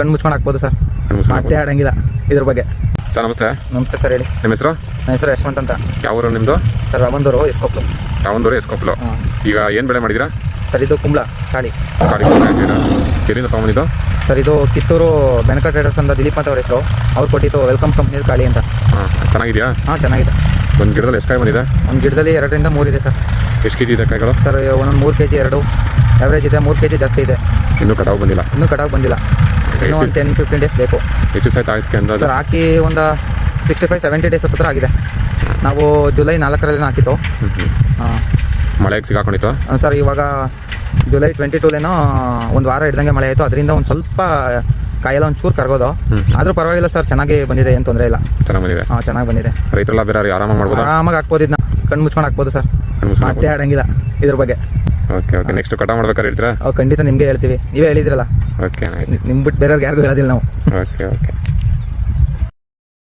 ಕಣ್ಣು ಮುಚ್ಕೊಂಡು ಹಾಕ್ಬೋದು ಸರ್, ಮತ್ತೆ ಆಡಂಗಿಲ್ಲ ಇದ್ರ ಬಗ್ಗೆ. ಸರ್ ನಮಸ್ತೆ. ನಮಸ್ತೆ ಸರ್, ಹೇಳಿ. ನಿಮ್ಮ ಹೆಸರು? ನನ್ನ ಹೆಸರು ಯಶವಂತ್ ಅಂತ. ಯಾವ ಊರು ನಿಮ್ಮದು? ಸರ್ ರಾಮಂದೂರು ಎಸ್ಕೊಪ್ಲು. ರಾಮಂದೂರು ಎಸ್ಕೊಪ್ಲು. ಈಗ ಏನು ಬೆಳೆ ಮಾಡಿದ್ದೀರಾ ಸರ್? ಇದು ಕುಂಬಳ ಕಾಳಿ ಹಾಕಿದ್ದೀರಾ? ಎಲ್ಲಿಂದ ತೊಗೊಂಡಿದ್ದು? ಸರ್ ಇದು ಕಿತ್ತೂರು ಬೆನಕ ಟ್ರೇಡರ್ಸ್ ಅಂತ ದಿಲೀಪ್ ಅಂತ ಅವ್ರ ಹೆಸರು, ಅವ್ರು ಕೊಟ್ಟಿದ್ದು ವೆಲ್ಕಮ್ ಕಂಪ್ನಿ ಕಾಳಿ ಅಂತ. ಚೆನ್ನಾಗಿದೆಯಾ? ಚೆನ್ನಾಗಿದೆ. ಒಂದು ಗಿಡದಲ್ಲಿ ಎಷ್ಟು ಕಾಯಿ ಬಂದಿದೆ? ಒಂದು ಗಿಡದಲ್ಲಿ 2 ರಿಂದ 3 ಇದೆ ಸರ್. ಎಷ್ಟು ಕೆ ಜಿ ಇದೆ ಕಾಯಿಗಳು? ಸರ್ ಒಂದೊಂದು 3 kg 2 ಆವ್ರೇಜ್ ಇದೆ, 3 kg ಜಾಸ್ತಿ ಇದೆ. ಇನ್ನೂ ಕಟಾವು ಬಂದಿಲ್ಲ? ಇನ್ನೂ ಕಟಾವು ಬಂದಿಲ್ಲ, ಇನ್ನೂ ಒಂದು 10-15 ಡೇಸ್ ಬೇಕು. ಎಷ್ಟು ದಿವಸ ಆಯ್ತು ಹಾಕಿ ಅಂದಾಜು? ಸರ್ ಹಾಕಿ ಒಂದು 65-70 ಡೇಸ್ ಹತ್ತಿರ ಆಗಿದೆ. ನಾವು ಜುಲೈ 4ರಲ್ಲಿ ಹಾಕಿತ್ತು. ಮಳೆಗೆ ಸಿಗಾಕೊಂಡಿತ್ತು ಸರ್. ಇವಾಗ ಜುಲೈ 22ಲೇನೋ ಒಂದು ವಾರ ಹಿಡ್ದಂಗೆ ಮಳೆ ಆಯಿತು, ಅದರಿಂದ ಒಂದು ಸ್ವಲ್ಪ ಕಾಯೆಲ್ಲ ಒಂಚೂರು ಕರ್ಗೋದು. ಆದರೂ ಪರವಾಗಿಲ್ಲ ಸರ್, ಚೆನ್ನಾಗಿ ಬಂದಿದೆ, ಏನು ತೊಂದರೆ ಇಲ್ಲ. ಚೆನ್ನಾಗಿ ಬಂದಿದೆ. ಚೆನ್ನಾಗಿ ಬಂದಿದೆ. ರೈತರೆಲ್ಲ ಬೇರೆ ಆರಾಮಾಗಿ ಮಾಡ್ಬೋದು? ಆರಾಮಾಗಿ ಹಾಕ್ಬೋದು, ಇದನ್ನ ಕಣ್ಣು ಮುಚ್ಕೊಂಡು ಹಾಕ್ಬೋದು ಸರ್, ಮತ್ತೆ ಆಡಂಗಿಲ್ಲ ಇದ್ರ ಬಗ್ಗೆ. Okay okay. ನೆಕ್ಸ್ಟ್ ಕಟಾವು ಮಾಡ್ಬೇಕಾದ್ರೆ ಹೇಳ್ತೀರಾ? ಖಂಡಿತ ನಿಮಗೆ ಹೇಳ್ತೀವಿ, ನೀವೇ ಹೇಳಿದ್ರಲ್ಲ. ಓಕೆ, ನಿಮ್ಮ ಬಿಟ್ಟು ಬೇರೆಯವ್ರಿಗೆ ಯಾರಿಗೂ ಹೇಳೋದಿಲ್ಲ ನಾವು. Okay okay.